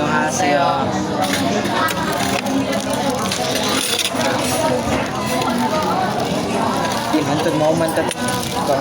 안녕하세요. Mantag mo, mantag. Ito.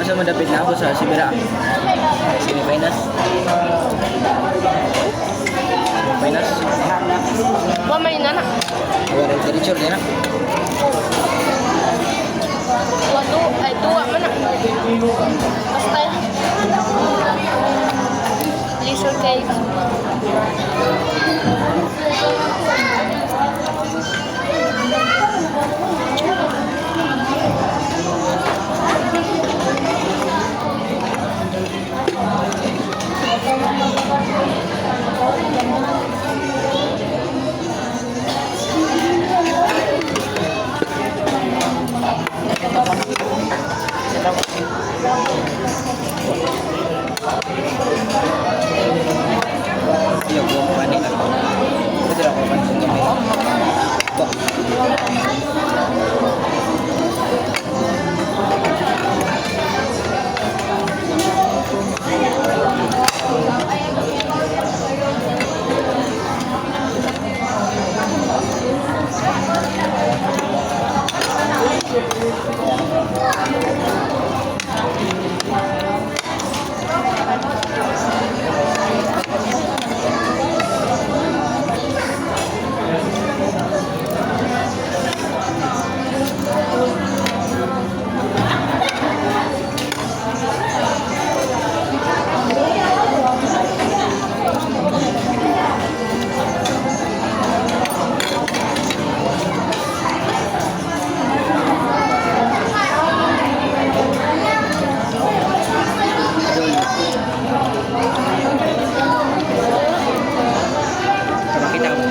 Asa madapit na ako sa Sibira. Sinipinas. Sinipinas. May nana. Wala diretso din na. Wato, ay tuwa man na. Basta yan. Lizard cake. Iya, gua panik ako. Ito ako pansin kami. Ito. Makita ko.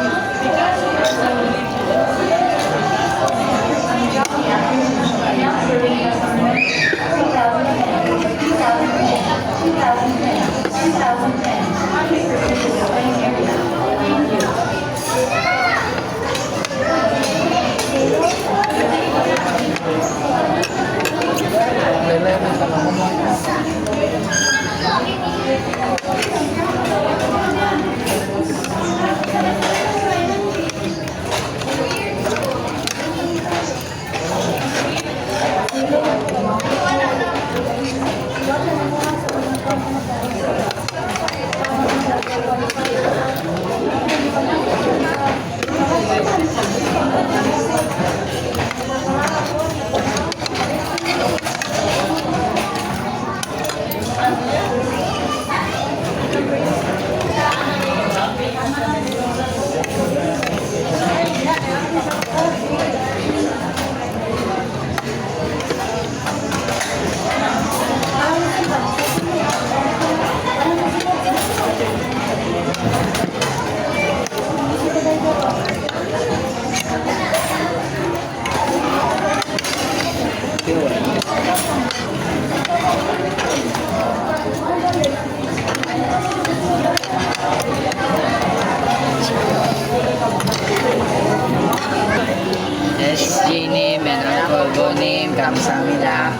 SG-님 and Uncle Bonim, kamsahamnida.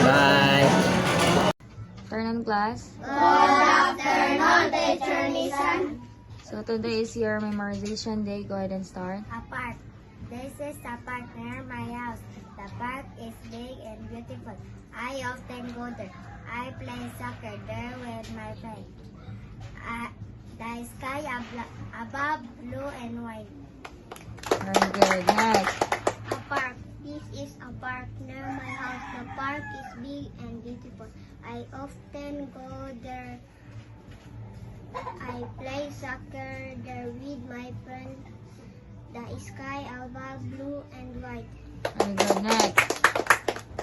Bye. Turn on class. Good afternoon, Teacher Nisan. So today is your memorization day. Go ahead and start. A park. This is a park near my house. The park is big and beautiful. I often go there. I play soccer there with my friends. The sky above blue and white. Very good. Next. A park. This is a park near my house. The park is big and beautiful. I often go there I play soccer there with my friend. The sky above blue and white. Very good. Next.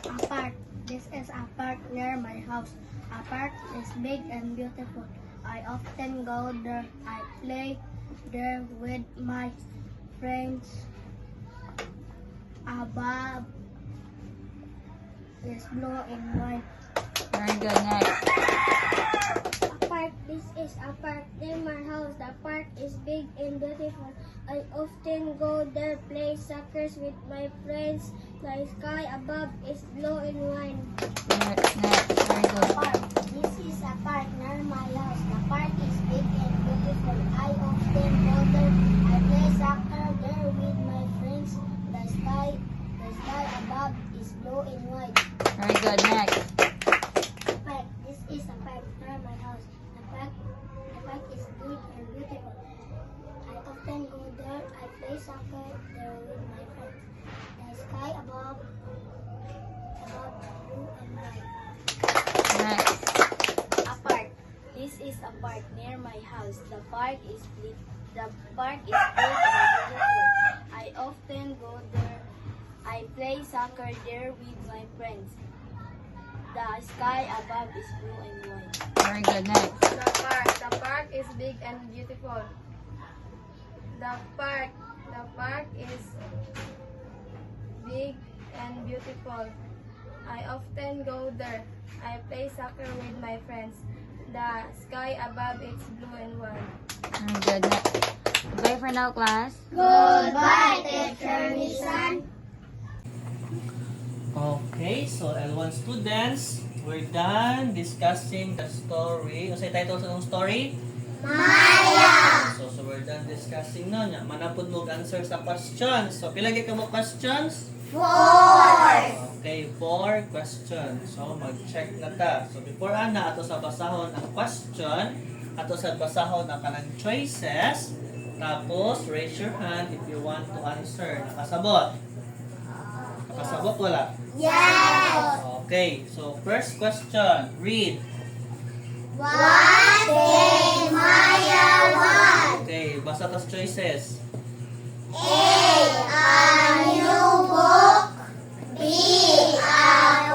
A park. This is a park near my house. A park is big and beautiful. I often go there. I play there with my friends. Above is blue and white. Very good. Next. A park. This is a park near my house. The park is big and beautiful. I often go there, play soccer with my friends. The sky above is blue and white. Next. Very good. Park. This is a park near my house. The park is big and beautiful. I often go there. I play soccer there with my friends. The sky above is blue and white. Very good. Next. Park. This is a park near my house. The park is big and beautiful. I often go there. I play soccer there with my friends. The sky above blue and white. Next. A park. This is a park near my house. The park is big and beautiful. I often go there. I play soccer there with my friends. The sky above is blue and white. Very good. Next. The park is big and beautiful. The park is big and beautiful. I often go there. I play soccer with my friends. The sky above is blue and white. Very good. Next. Goodbye for now, class. Goodbye, Teacher Nisan. Okay, so L1 students, we're done discussing the story. Ano sa title sa story? Maya. So we're done discussing no nya. Manapod mo answer sa questions. So pila gyud ka mo questions? 4. Okay, 4 questions. So mag-check na ta. So before ana ato sa basahon ang question, ato sa basahon ang kanang choices. Tapos raise your hand if you want to answer. Nakasabot? Nakasabot wala? Yes. Okay, so first question, read. What did Maya want? Okay, basa tas choices. A new book. B, a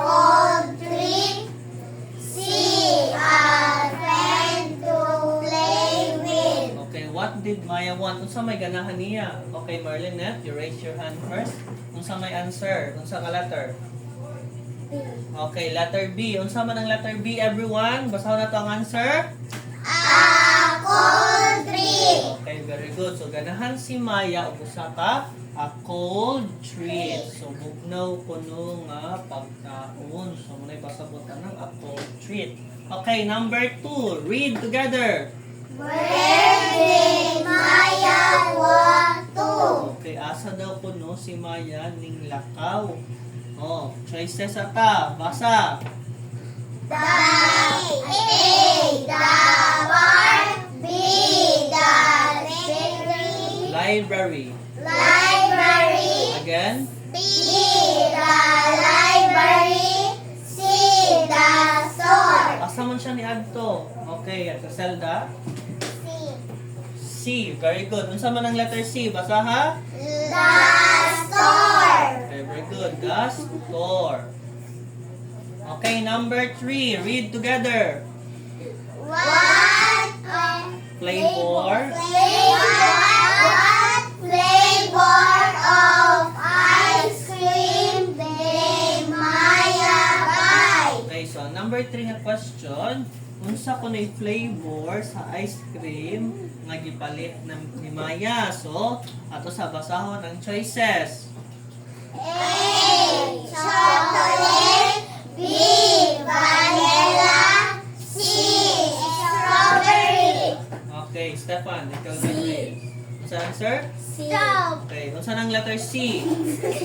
old tree. C, a friend to play with. Okay, what did Maya want? Unsa may ganahan niya? Okay, Marlene, you raise your hand first. Unsa may answer? Unsa ka letter? B. Okay, letter B. Unsa man ang letter B, everyone? Basahon na to ang answer. A cold tree. Okay, very good. So, ganahan si Maya o usa ka a cold treat. So, bugnaw kuno nga pagkaon. So, muna'y pasabutan ng a cold treat. Okay, number 2. Read together. Where did Maya want to? Okay, asa daw kuno si Maya ning lakaw. Oh, choices ata. Basa. The park. B, the Library. library. Again. B, the library. C, the store. Asa man siya ni Adto? Okay, at Zelda. C, C. Very good. Unsa man ang letter C? Basa ha? the store. Okay, very good. The store. Okay, number 3. Read together. What Flavor. What flavor of ice cream did Maya buy? Okay, so number 3 nga question. Unsa ko na flavor sa ice cream nga gipalit ni Maya? So, ato sa basahon ang choices. A, chocolate. B, vanilla. C, strawberry. Okay, Stefan, ikaw na read. Unsa answer? C, Okay, unsa nang letter C?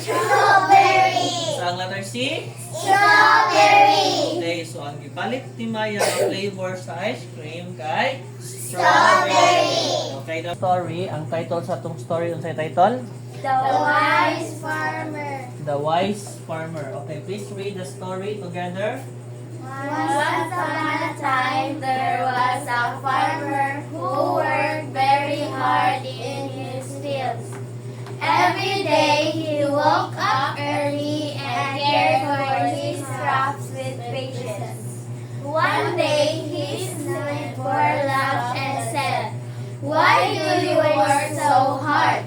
strawberry. Unsa ang letter C? Strawberry. Okay, so ang gipalit ni Maya ang flavor sa ice cream kay Strawberry. Okay, the story, ang title sa tong story, unsay title? The wise farmer. The Wise Farmer. Okay, please read the story together. Once upon a time, there was a farmer who Every day he woke up early and cared for his crops with patience. One day his neighbor laughed and said, "Why do you work so hard?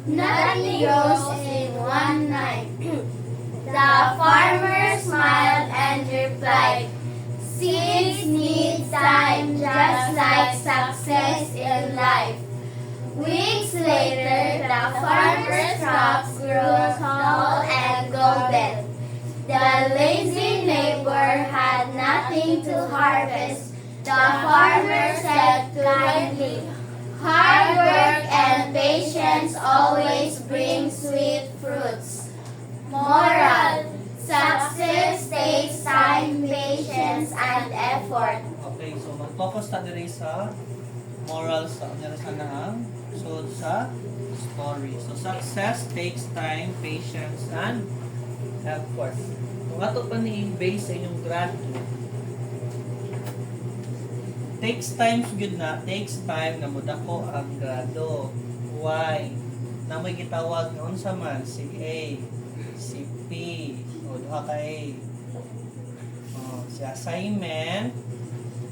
Nothing grows in one night." The farmer smiled and replied, "Seeds need time just like success in life." Weeks later, the farmer's crops grew tall and golden. The lazy neighbor had nothing to harvest. The farmer said kindly, "Hard work and patience always bring sweet fruits." Moral: success takes time, patience, and effort. Okay, so mag-focus ta diri sa moral sa narasanahang so sa story. So success takes time, patience, and effort. Kung ato pa ni base sa inyong grado, takes time good na, takes time na mudako ang grado. Why? Na may gitawag nga unsa man si A, si P, o duha ka A. Si assignment,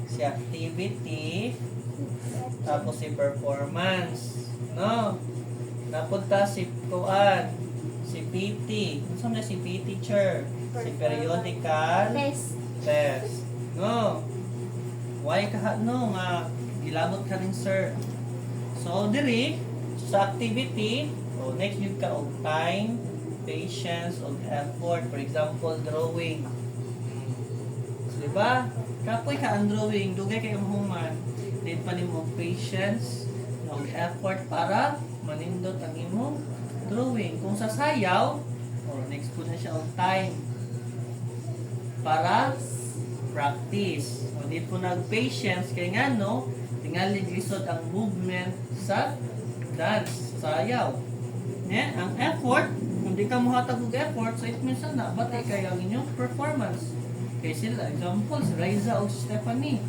si activity, tapos si performance. No? Napunta si Tuan, si PT. Ano na si PT teacher? Si periodical test. No? Why ka no nga gilabot ka rin sir? So diri sa activity, so next yun ka og time, patience, og effort. For example, drawing. So, diba? Kapoy ka ang drawing, dugay kay mahuman. Din pa nimo og patience, og effort para manindot ang imong drawing. Kung sa sayaw, next po na siya og time para practice. O di po nag-patience kay nga no, tingali lisod ang movement sa dance, sayaw. Ang effort, kung di ka muhatag og effort, so it means na batay kay ang inyong performance. Kay sila, example, si Riza o si Stephanie.